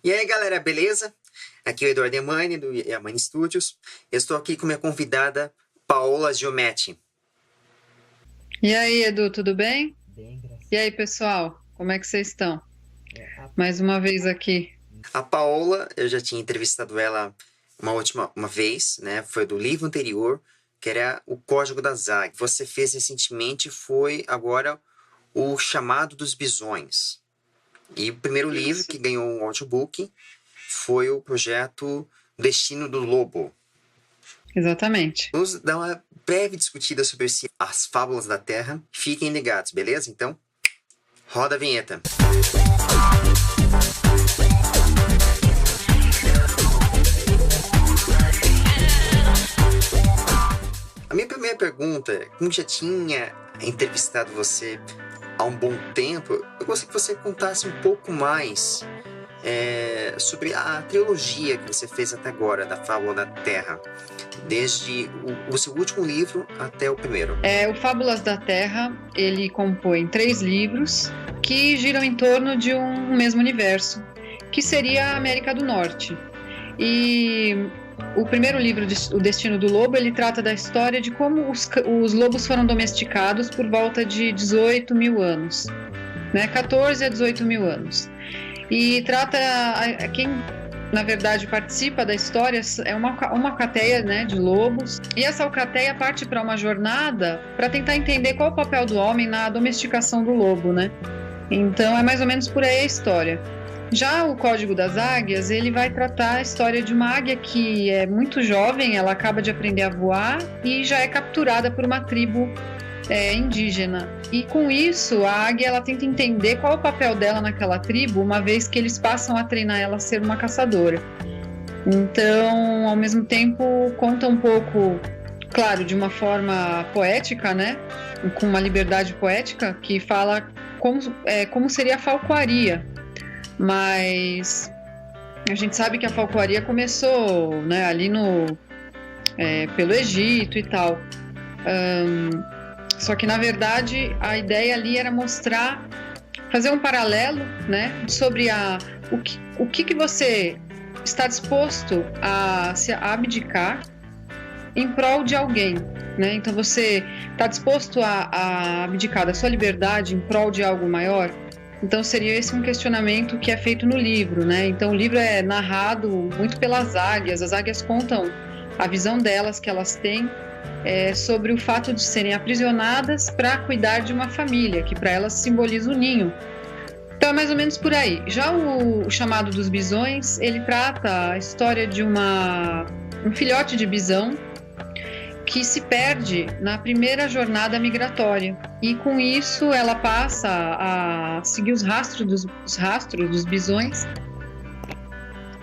E aí, galera, beleza? Aqui é o Eduardo Emani, do Emani Studios. Eu estou aqui com minha convidada, Paola Giometti. E aí, Edu, tudo bem? E aí, pessoal, como é que vocês estão? Mais uma vez aqui. A Paola, eu já tinha entrevistado ela uma vez, né? Foi do livro anterior, que era O Código da Zag. Você fez recentemente, foi agora O Chamado dos Bisões. E o primeiro livro que ganhou um audiobook foi o projeto Destino do Lobo. Exatamente. Vamos dar uma breve discutida sobre as fábulas da Terra. Fiquem ligados, beleza? Então, roda a vinheta. A minha primeira pergunta, como já tinha entrevistado você há um bom tempo, eu gostaria que você contasse um pouco mais sobre a trilogia que você fez até agora, da Fábula da Terra. Desde o seu último livro até o primeiro. O Fábulas da Terra, ele compõe 3 livros que giram em torno de um mesmo universo, que seria a América do Norte. E o primeiro livro, O Destino do Lobo, ele trata da história de como os lobos foram domesticados por volta de 18 mil anos, né? 14 a 18 mil anos. E trata quem, na verdade, participa da história é uma alcateia, né, de lobos. E essa alcateia parte para uma jornada para tentar entender qual é o papel do homem na domesticação do lobo, né? Então é mais ou menos por aí a história. Já o Código das Águias, ele vai tratar a história de uma águia que é muito jovem, ela acaba de aprender a voar e já é capturada por uma tribo indígena. E com isso, a águia ela tenta entender qual é o papel dela naquela tribo, uma vez que eles passam a treinar ela a ser uma caçadora. Então, ao mesmo tempo, conta um pouco, claro, de uma forma poética, né? Com uma liberdade poética, que fala como seria a falcoaria. Mas a gente sabe que a falcoaria começou, né, ali pelo Egito e tal. Só que, na verdade, a ideia ali era fazer um paralelo, né, sobre o que você está disposto a abdicar em prol de alguém, né? Então, você está disposto a abdicar da sua liberdade em prol de algo maior? Então, seria esse um questionamento que é feito no livro, né? Então, o livro é narrado muito pelas águias. As águias contam a visão delas, que elas têm, sobre o fato de serem aprisionadas para cuidar de uma família, que para elas simboliza o ninho. Então é mais ou menos por aí. Já o Chamado dos Bisões, ele trata a história de um filhote de bisão que se perde na primeira jornada migratória. E com isso ela passa a seguir os rastros dos bisões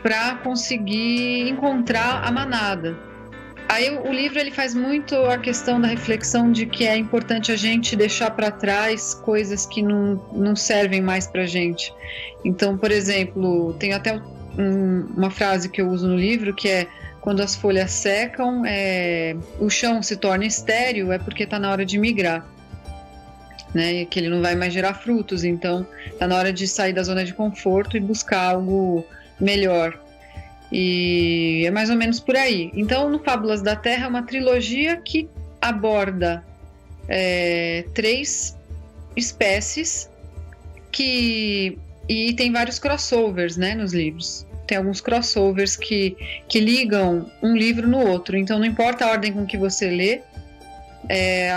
para conseguir encontrar a manada. Aí o livro ele faz muito a questão da reflexão de que é importante a gente deixar para trás coisas que não servem mais para a gente. Então, por exemplo, tem até uma frase que eu uso no livro que é: quando as folhas secam, o chão se torna estéril, é porque está na hora de migrar, né? Que ele não vai mais gerar frutos, então está na hora de sair da zona de conforto e buscar algo melhor. E é mais ou menos por aí. Então, no Fábulas da Terra é uma trilogia que aborda 3 espécies e tem vários crossovers, né, nos livros. Tem alguns crossovers que ligam um livro no outro. Então, não importa a ordem com que você lê,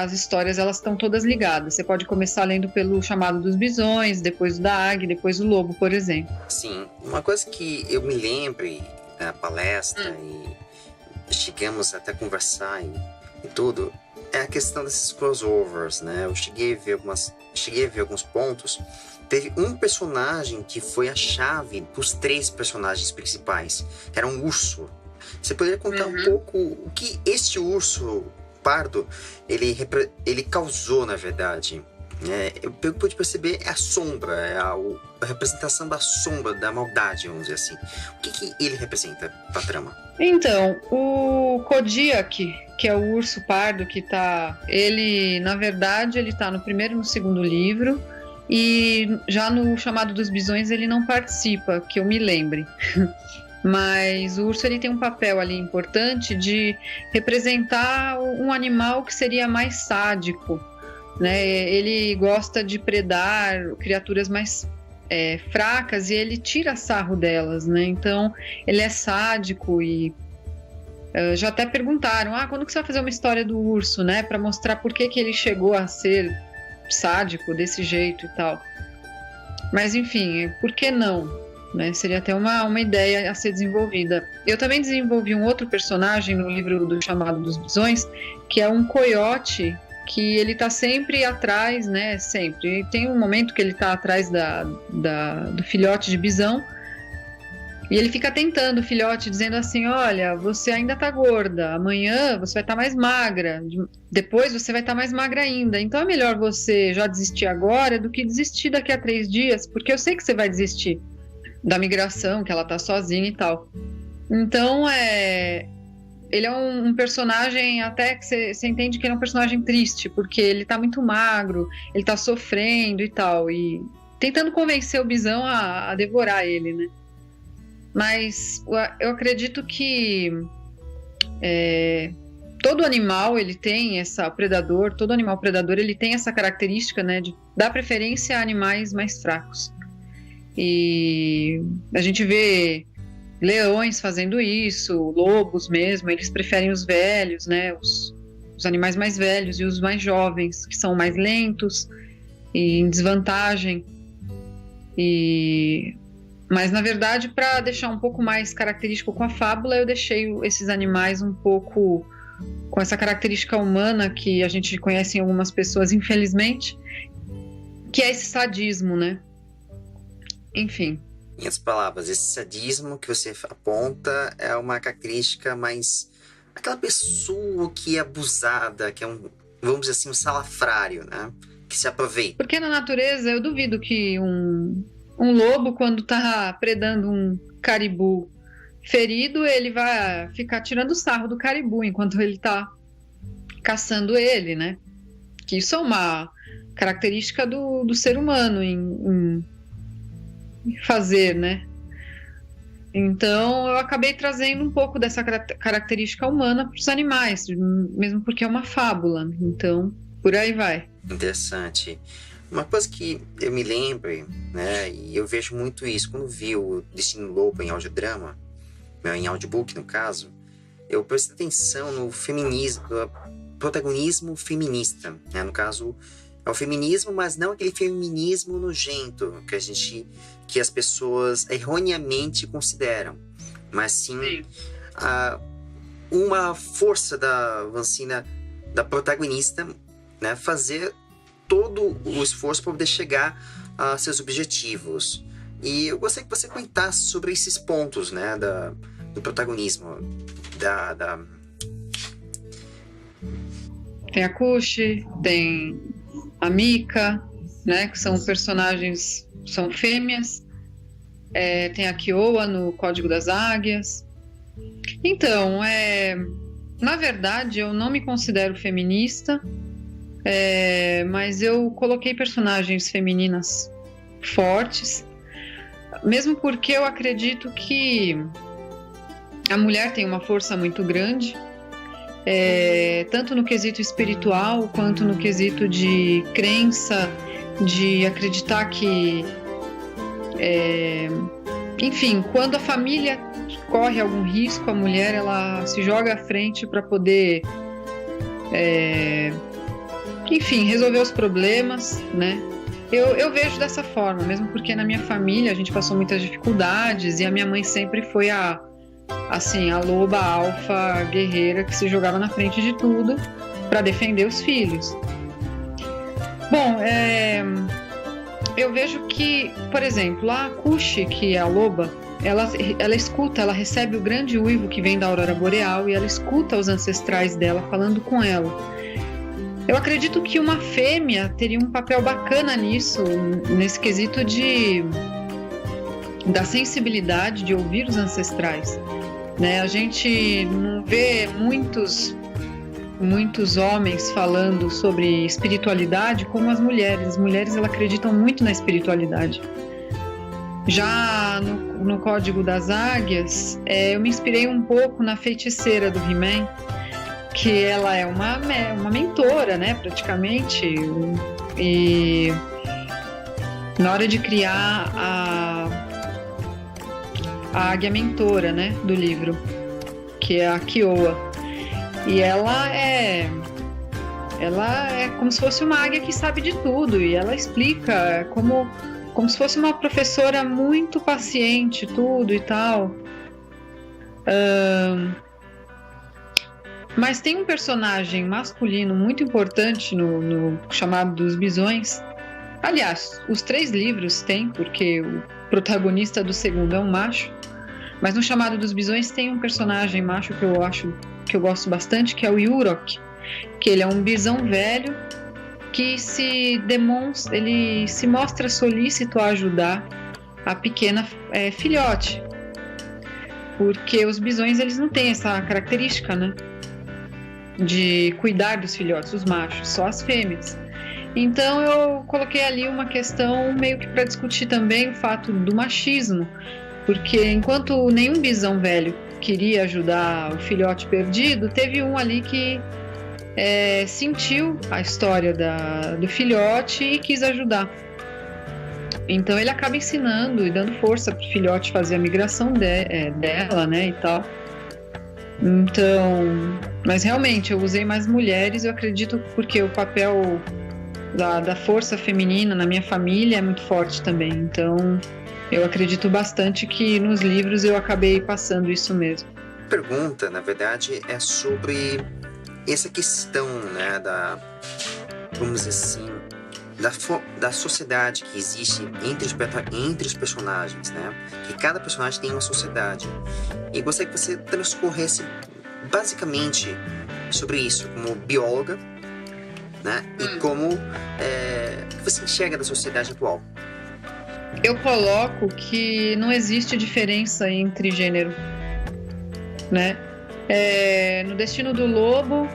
as histórias elas estão todas ligadas. Você pode começar lendo pelo Chamado dos Bisões, depois o da Águia, depois o Lobo, por exemplo. Sim, uma coisa que eu me lembro na palestra e chegamos até a conversar e tudo, é a questão desses crossovers, né? Eu cheguei a ver alguns pontos. Teve um personagem que foi a chave dos 3 personagens principais, que era um urso. Você poderia contar um pouco o que este urso pardo ele causou, na verdade? Eu pude perceber a sombra, a representação da sombra, da maldade, vamos dizer assim. O que ele representa para a trama? Então, o Kodiak, que é o urso pardo que ele, na verdade, ele tá no primeiro e no segundo livro. E já no Chamado dos Bisões ele não participa, que eu me lembre. Mas o urso ele tem um papel ali importante de representar um animal que seria mais sádico, né? Ele gosta de predar criaturas mais fracas e ele tira sarro delas, né? Então ele é sádico e já até perguntaram, quando que você vai fazer uma história do urso, né? Para mostrar por que ele chegou a ser sádico desse jeito e tal. Mas enfim, por que não? Né? Seria até uma ideia a ser desenvolvida. Eu também desenvolvi um outro personagem no livro do Chamado dos Bisões, que é um coiote, que ele tá sempre atrás, né? Sempre. E tem um momento que ele tá atrás do filhote de bisão, e ele fica tentando o filhote, dizendo assim, olha, você ainda tá gorda, amanhã você vai estar mais magra, depois você vai estar mais magra ainda, então é melhor você já desistir agora do que desistir daqui a 3 dias, porque eu sei que você vai desistir da migração, que ela tá sozinha e tal. Então, ele é um personagem até que você entende que ele é um personagem triste, porque ele tá muito magro, ele tá sofrendo e tal, e tentando convencer o bisão a devorar ele, né? Mas eu acredito que todo animal, ele tem todo animal predador, ele tem essa característica, né, de dar preferência a animais mais fracos. E a gente vê leões fazendo isso, lobos mesmo, eles preferem os velhos, né, os animais mais velhos e os mais jovens, que são mais lentos e em desvantagem. Mas, na verdade, para deixar um pouco mais característico com a fábula, eu deixei esses animais um pouco com essa característica humana que a gente conhece em algumas pessoas, infelizmente, que é esse sadismo, né? Enfim. Em outras palavras, esse sadismo que você aponta é uma característica mais... aquela pessoa que é abusada, que é vamos dizer assim, um salafrário, né? Que se aproveita. Porque na natureza, eu duvido que um lobo, quando tá predando um caribu ferido, ele vai ficar tirando sarro do caribu enquanto ele tá caçando ele, né? Que isso é uma característica do ser humano em fazer, né? Então eu acabei trazendo um pouco dessa característica humana para os animais, mesmo porque é uma fábula. Então, por aí vai. Interessante. Uma coisa que eu me lembro, né, e eu vejo muito isso, quando vi o Destino Lobo em audiodrama, em audiobook no caso, eu prestei atenção no feminismo, no protagonismo feminista, né? No caso, é o feminismo, mas não aquele feminismo nojento que as pessoas erroneamente consideram, mas sim uma força da Vancina, da protagonista, né, fazer todo o esforço para poder chegar a seus objetivos. E eu gostaria que você comentasse sobre esses pontos, né, do protagonismo Tem a Kushi, tem a Mika, né, que são personagens, são fêmeas. Tem a Kiowa no Código das Águias. Então, na verdade, eu não me considero feminista, mas eu coloquei personagens femininas fortes, mesmo porque eu acredito que a mulher tem uma força muito grande, tanto no quesito espiritual quanto no quesito de crença, de acreditar que, enfim, quando a família corre algum risco, a mulher ela se joga à frente para poder, enfim, resolver os problemas, né? Eu vejo dessa forma, mesmo porque na minha família a gente passou muitas dificuldades e a minha mãe sempre foi a loba alfa guerreira que se jogava na frente de tudo para defender os filhos. Bom, eu vejo que, por exemplo, a Kushi, que é a loba, ela escuta, ela recebe o grande uivo que vem da aurora boreal e ela escuta os ancestrais dela falando com ela. Eu acredito que uma fêmea teria um papel bacana nisso, nesse quesito da sensibilidade de ouvir os ancestrais, né? A gente não vê muitos muitos homens falando sobre espiritualidade como as mulheres. As mulheres, elas acreditam muito na espiritualidade. Já no Código das Águias, eu me inspirei um pouco na feiticeira do He-Man, que ela é uma mentora, né, praticamente, e na hora de criar a águia mentora, né, do livro, que é a Kiowa. E ela é como se fosse uma águia que sabe de tudo, e ela explica como se fosse uma professora muito paciente, tudo e tal. Mas tem um personagem masculino muito importante no chamado dos Bisões. Aliás, os 3 livros têm, porque o protagonista do segundo é um macho. Mas no chamado dos Bisões tem um personagem macho que eu gosto bastante, que é o Yurok, que ele é um bisão velho que ele se mostra solícito a ajudar a pequena filhote, porque os bisões, eles não têm essa característica, né, de cuidar dos filhotes, os machos, só as fêmeas. Então eu coloquei ali uma questão meio que para discutir também o fato do machismo, porque enquanto nenhum bisão velho queria ajudar o filhote perdido, teve um ali que sentiu a história do filhote e quis ajudar. Então ele acaba ensinando e dando força para o filhote fazer a migração dela, né, e tal. Então, mas realmente eu usei mais mulheres, eu acredito, porque o papel da força feminina na minha família é muito forte também. Então eu acredito bastante que nos livros eu acabei passando isso mesmo. A pergunta, na verdade, é sobre essa questão, né, vamos dizer assim, da sociedade que existe entre os personagens, né? Que cada personagem tem uma sociedade. E gostaria que você transcorresse basicamente sobre isso, como bióloga, né? E como você enxerga da sociedade atual. Eu coloco que não existe diferença entre gênero, né? No Destino do Lobo,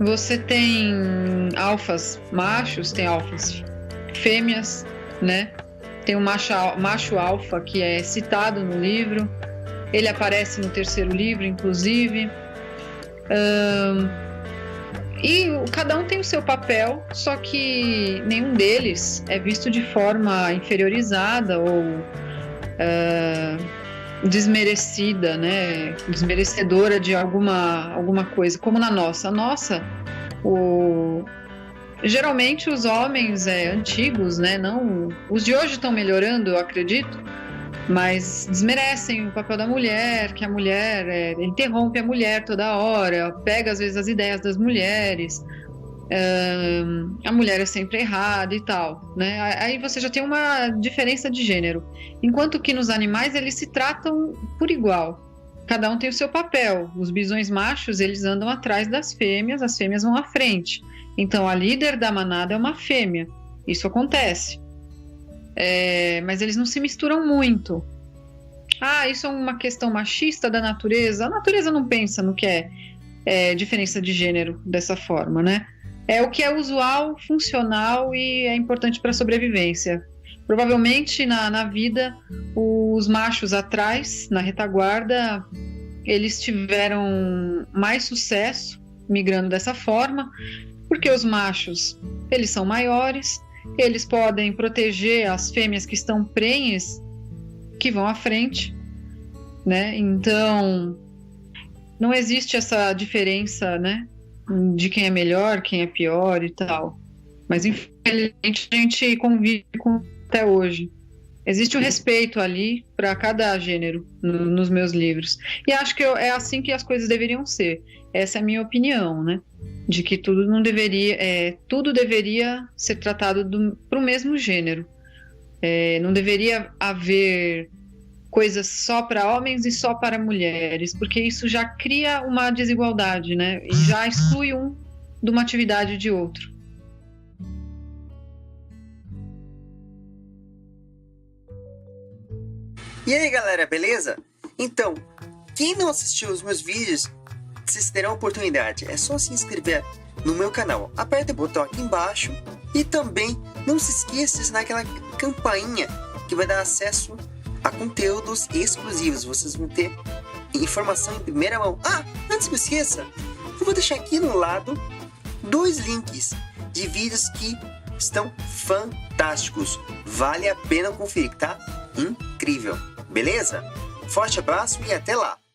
você tem alfas machos, tem alfas fêmeas, né? Tem um macho alfa que é citado no livro. Ele aparece no 3º livro, inclusive. E cada um tem o seu papel, só que nenhum deles é visto de forma inferiorizada ou desmerecida, né? Desmerecedora de alguma coisa, como na nossa. Geralmente os homens antigos, né? Não, os de hoje estão melhorando, eu acredito, mas desmerecem o papel da mulher, que a mulher interrompe a mulher toda hora, pega às vezes as ideias das mulheres, a mulher é sempre errada e tal, né? Aí você já tem uma diferença de gênero, enquanto que nos animais eles se tratam por igual, cada um tem o seu papel. Os bisões machos, eles andam atrás das fêmeas, as fêmeas vão à frente, então a líder da manada é uma fêmea, isso acontece. Mas eles não se misturam muito. Isso é uma questão machista da natureza. A natureza não pensa no que é diferença de gênero dessa forma, né? É o que é usual, funcional e é importante para a sobrevivência. Provavelmente na vida, os machos atrás, na retaguarda, eles tiveram mais sucesso migrando dessa forma, porque os machos, eles são maiores, eles podem proteger as fêmeas que estão prenhes, que vão à frente, né? Então, não existe essa diferença, né? De quem é melhor, quem é pior e tal. Mas, infelizmente, a gente convive com até hoje. Existe um respeito ali para cada gênero nos meus livros. E acho que é assim que as coisas deveriam ser. Essa é a minha opinião, né? De que tudo deveria ser tratado para o mesmo gênero. Não deveria haver coisas só para homens e só para mulheres, porque isso já cria uma desigualdade, né? E já exclui um de uma atividade de outro. E aí, galera, beleza? Então, quem não assistiu os meus vídeos, vocês terão a oportunidade. É só se inscrever no meu canal. Aperta o botão aqui embaixo. E também não se esqueça de assinar aquela campainha que vai dar acesso a conteúdos exclusivos. Vocês vão ter informação em primeira mão. Antes me esqueça, eu vou deixar aqui no lado 2 links de vídeos que estão fantásticos. Vale a pena conferir, tá? Incrível. Beleza? Forte abraço e até lá!